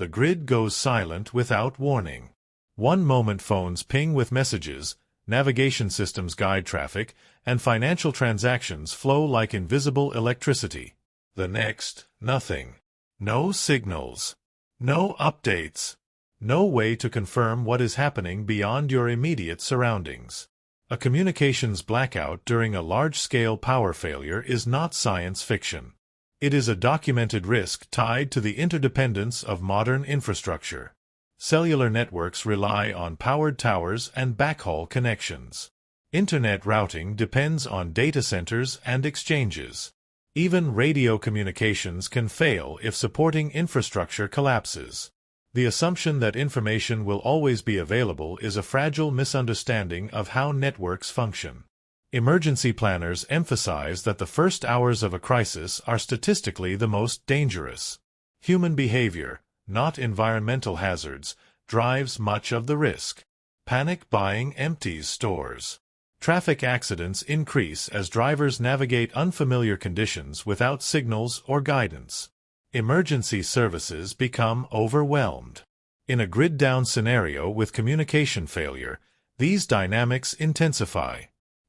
The grid goes silent without warning. One moment phones ping with messages, navigation systems guide traffic, and financial transactions flow like invisible electricity. The next, nothing. No signals. No updates. No way to confirm what is happening beyond your immediate surroundings. A communications blackout during a large-scale power failure is not science fiction. It is a documented risk tied to the interdependence of modern infrastructure. Cellular networks rely on powered towers and backhaul connections. Internet routing depends on data centers and exchanges. Even radio communications can fail if supporting infrastructure collapses. The assumption that information will always be available is a fragile misunderstanding of how networks function. Emergency planners emphasize that the first hours of a crisis are statistically the most dangerous. Human behavior, not environmental hazards, drives much of the risk. Panic buying empties stores. Traffic accidents increase as drivers navigate unfamiliar conditions without signals or guidance. Emergency services become overwhelmed. In a grid-down scenario with communication failure, these dynamics intensify.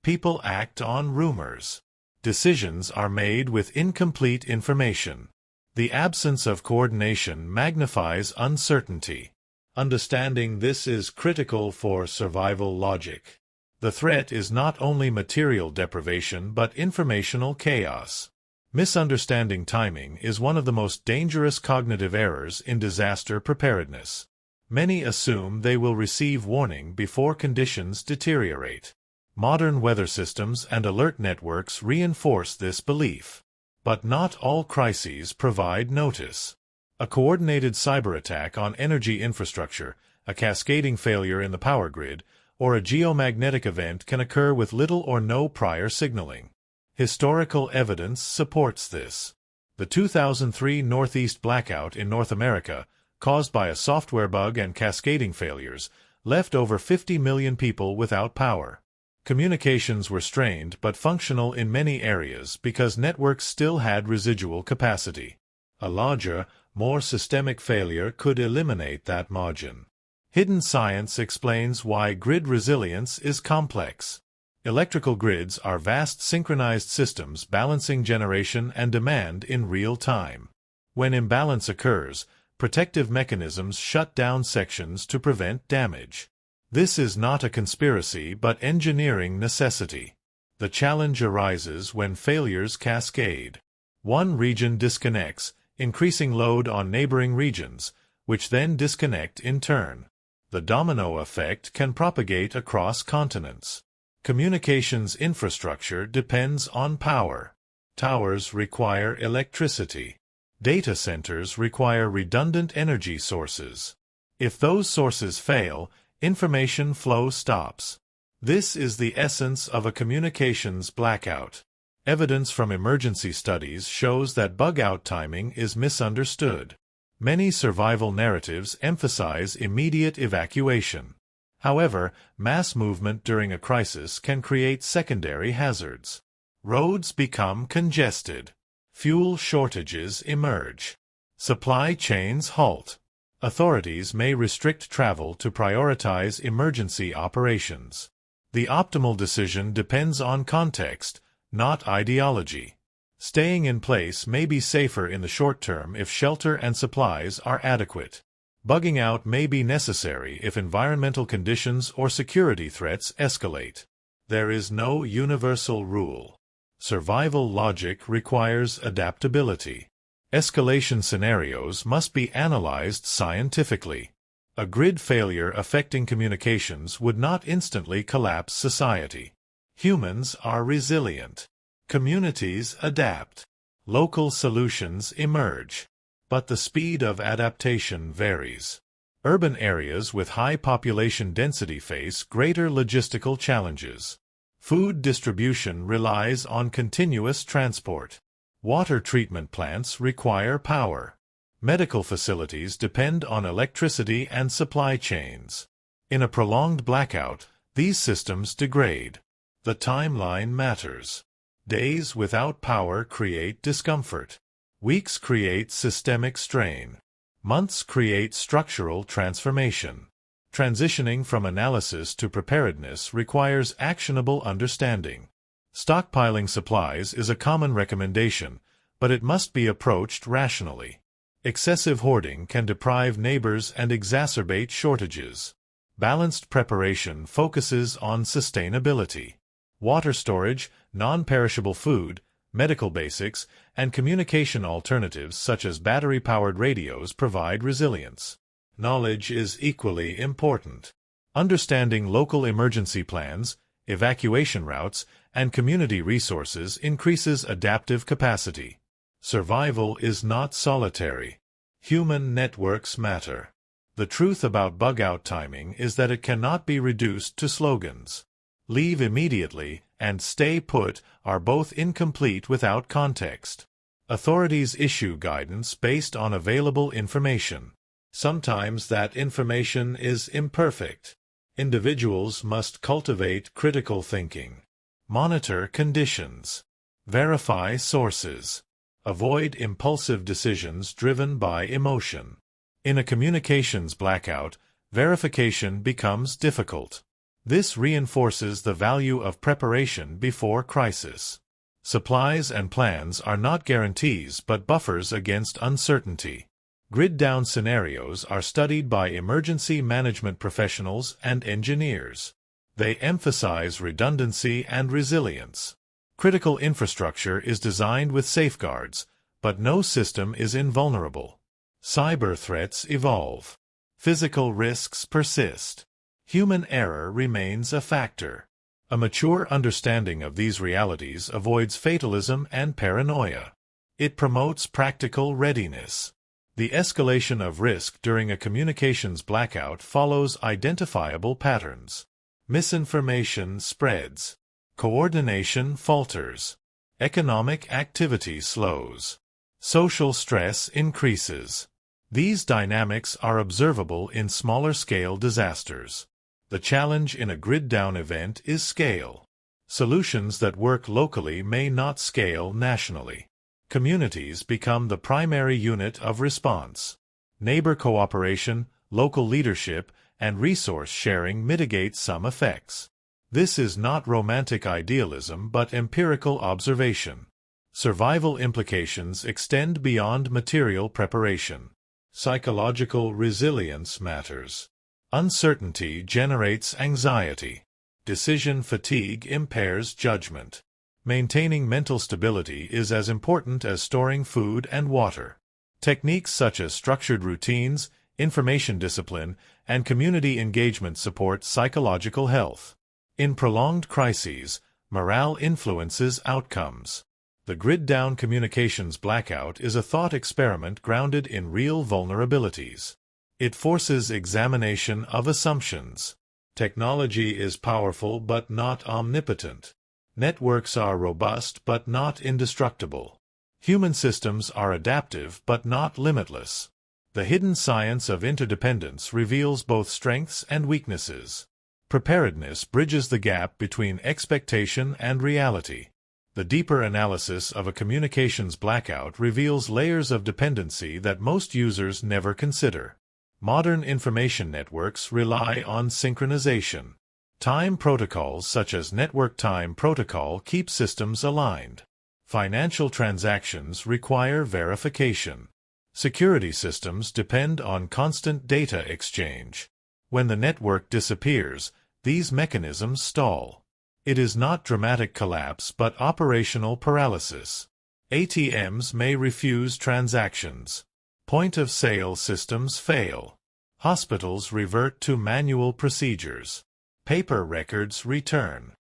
People act on rumors. Decisions are made with incomplete information. The absence of coordination magnifies uncertainty. Understanding this is critical for survival logic. The threat is not only material deprivation but informational chaos. Misunderstanding timing is one of the most dangerous cognitive errors in disaster preparedness. Many assume they will receive warning before conditions deteriorate. Modern weather systems and alert networks reinforce this belief. But not all crises provide notice. A coordinated cyber attack on energy infrastructure, a cascading failure in the power grid, or a geomagnetic event can occur with little or no prior signaling. Historical evidence supports this. The 2003 Northeast blackout in North America, caused by a software bug and cascading failures, left over 50 million people without power. Communications were strained but functional in many areas because networks still had residual capacity. A larger, more systemic failure could eliminate that margin. Hidden science explains why grid resilience is complex. Electrical grids are vast synchronized systems balancing generation and demand in real time. When imbalance occurs, protective mechanisms shut down sections to prevent damage. This is not a conspiracy but engineering necessity. The challenge arises when failures cascade. One region disconnects, increasing load on neighboring regions, which then disconnect in turn. The domino effect can propagate across continents. Communications infrastructure depends on power. Towers require electricity. Data centers require redundant energy sources. If those sources fail, information flow stops. This is the essence of a communications blackout. Evidence from emergency studies shows that bug-out timing is misunderstood. Many survival narratives emphasize immediate evacuation. However, mass movement during a crisis can create secondary hazards. Roads become congested. Fuel shortages emerge. Supply chains halt. Authorities may restrict travel to prioritize emergency operations. The optimal decision depends on context, not ideology. Staying in place may be safer in the short term if shelter and supplies are adequate. Bugging out may be necessary if environmental conditions or security threats escalate. There is no universal rule. Survival logic requires adaptability. Escalation scenarios must be analyzed scientifically. A grid failure affecting communications would not instantly collapse society. Humans are resilient. Communities adapt. Local solutions emerge. But the speed of adaptation varies. Urban areas with high population density face greater logistical challenges. Food distribution relies on continuous transport. Water treatment plants require power. Medical facilities depend on electricity and supply chains. In a prolonged blackout, these systems degrade. The timeline matters. Days without power create discomfort. Weeks create systemic strain. Months create structural transformation. Transitioning from analysis to preparedness requires actionable understanding. Stockpiling supplies is a common recommendation, but it must be approached rationally. Excessive hoarding can deprive neighbors and exacerbate shortages. Balanced preparation focuses on sustainability. Water storage, non-perishable food, medical basics, and communication alternatives such as battery-powered radios provide resilience. Knowledge is equally important. Understanding local emergency plans, evacuation routes, and community resources increases adaptive capacity. Survival is not solitary. Human networks matter. The truth about bug-out timing is that it cannot be reduced to slogans. Leave immediately and stay put are both incomplete without context. Authorities issue guidance based on available information. Sometimes that information is imperfect. Individuals must cultivate critical thinking. Monitor conditions. Verify sources. Avoid impulsive decisions driven by emotion. In a communications blackout, verification becomes difficult. This reinforces the value of preparation before crisis. Supplies and plans are not guarantees but buffers against uncertainty. Grid-down scenarios are studied by emergency management professionals and engineers. They emphasize redundancy and resilience. Critical infrastructure is designed with safeguards, but no system is invulnerable. Cyber threats evolve. Physical risks persist. Human error remains a factor. A mature understanding of these realities avoids fatalism and paranoia. It promotes practical readiness. The escalation of risk during a communications blackout follows identifiable patterns. Misinformation spreads. Coordination falters. Economic activity slows. Social stress increases. These dynamics are observable in smaller-scale disasters. The challenge in a grid-down event is scale. Solutions that work locally may not scale nationally. Communities become the primary unit of response. Neighbor cooperation, local leadership, and resource sharing mitigate some effects. This is not romantic idealism but empirical observation. Survival implications extend beyond material preparation. Psychological resilience matters. Uncertainty generates anxiety. Decision fatigue impairs judgment. Maintaining mental stability is as important as storing food and water. Techniques such as structured routines, information discipline, and community engagement support psychological health. In prolonged crises, morale influences outcomes. The grid-down communications blackout is a thought experiment grounded in real vulnerabilities. It forces examination of assumptions. Technology is powerful but not omnipotent. Networks are robust but not indestructible. Human systems are adaptive but not limitless. The hidden science of interdependence reveals both strengths and weaknesses. Preparedness bridges the gap between expectation and reality. The deeper analysis of a communications blackout reveals layers of dependency that most users never consider. Modern information networks rely on synchronization. Time protocols such as Network Time Protocol keep systems aligned. Financial transactions require verification. Security systems depend on constant data exchange. When the network disappears, these mechanisms stall. It is not dramatic collapse but operational paralysis. ATMs may refuse transactions. Point-of-sale systems fail. Hospitals revert to manual procedures. Paper records return.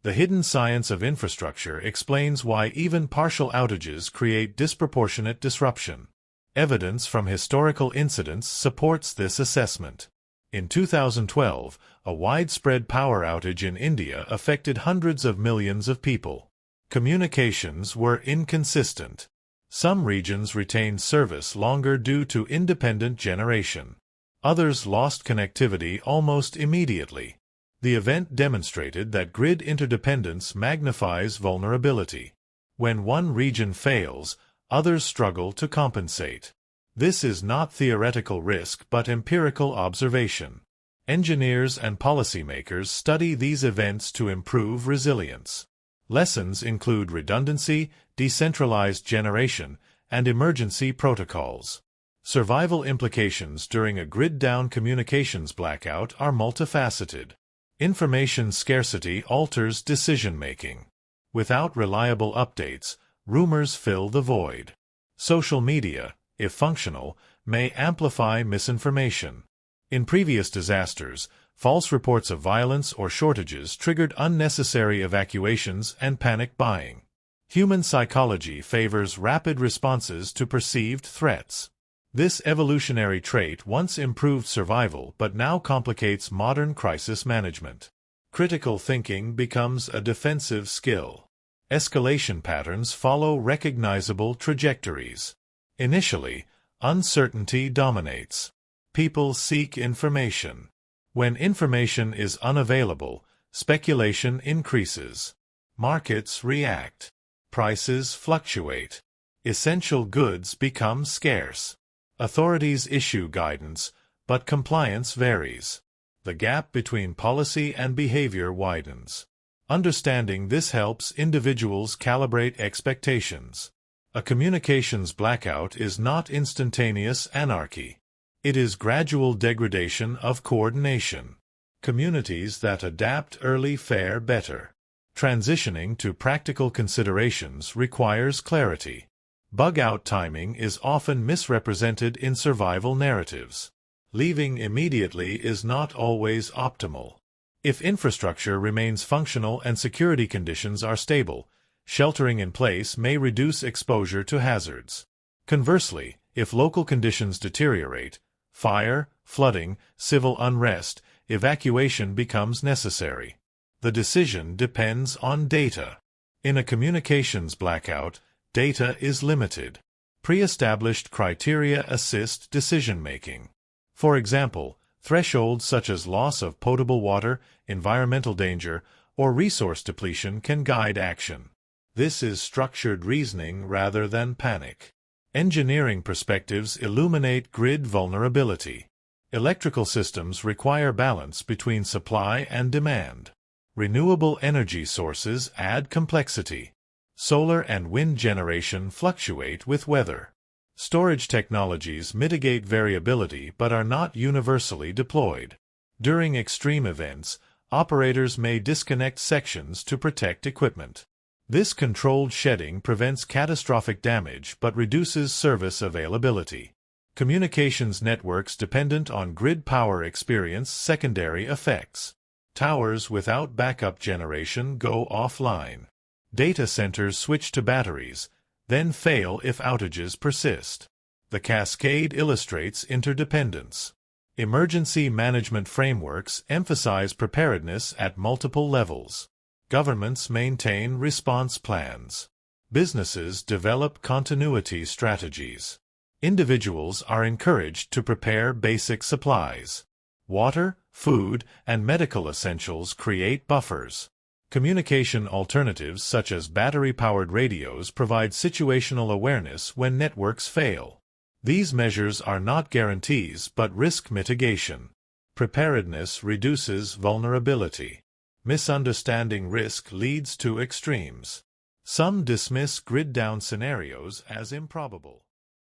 The hidden science of infrastructure explains why even partial outages create disproportionate disruption. Evidence from historical incidents supports this assessment. In 2012, a widespread power outage in India affected hundreds of millions of people. Communications were inconsistent. Some regions retained service longer due to independent generation. Others lost connectivity almost immediately. The event demonstrated that grid interdependence magnifies vulnerability. When one region fails, others struggle to compensate. This is not theoretical risk but empirical observation. Engineers and policymakers study these events to improve resilience. Lessons include redundancy, decentralized generation, and emergency protocols. Survival implications during a grid-down communications blackout are multifaceted. Information scarcity alters decision-making. Without reliable updates, rumors fill the void. Social media, if functional, may amplify misinformation. In previous disasters, false reports of violence or shortages triggered unnecessary evacuations and panic buying. Human psychology favors rapid responses to perceived threats. This evolutionary trait once improved survival but now complicates modern crisis management. Critical thinking becomes a defensive skill. Escalation patterns follow recognizable trajectories. Initially, uncertainty dominates. People seek information. When information is unavailable, speculation increases. Markets react. Prices fluctuate. Essential goods become scarce. Authorities issue guidance, but compliance varies. The gap between policy and behavior widens. Understanding this helps individuals calibrate expectations. A communications blackout is not instantaneous anarchy. It is gradual degradation of coordination. Communities that adapt early fare better. Transitioning to practical considerations requires clarity. Bug-out timing is often misrepresented in survival narratives. Leaving immediately is not always optimal. If infrastructure remains functional and security conditions are stable, sheltering in place may reduce exposure to hazards. Conversely, if local conditions deteriorate, fire, flooding, civil unrest, evacuation becomes necessary. The decision depends on data. In a communications blackout, data is limited. Pre-established criteria assist decision-making. For example, thresholds such as loss of potable water, environmental danger, or resource depletion can guide action. This is structured reasoning rather than panic. Engineering perspectives illuminate grid vulnerability. Electrical systems require balance between supply and demand. Renewable energy sources add complexity. Solar and wind generation fluctuate with weather. Storage technologies mitigate variability but are not universally deployed. During extreme events, operators may disconnect sections to protect equipment. This controlled shedding prevents catastrophic damage but reduces service availability. Communications networks dependent on grid power experience secondary effects. Towers without backup generation go offline. Data centers switch to batteries, then fail if outages persist. The cascade illustrates interdependence. Emergency management frameworks emphasize preparedness at multiple levels. Governments maintain response plans. Businesses develop continuity strategies. Individuals are encouraged to prepare basic supplies. Water, food, and medical essentials create buffers. Communication alternatives such as battery-powered radios provide situational awareness when networks fail. These measures are not guarantees but risk mitigation. Preparedness reduces vulnerability. Misunderstanding risk leads to extremes. Some dismiss grid-down scenarios as improbable.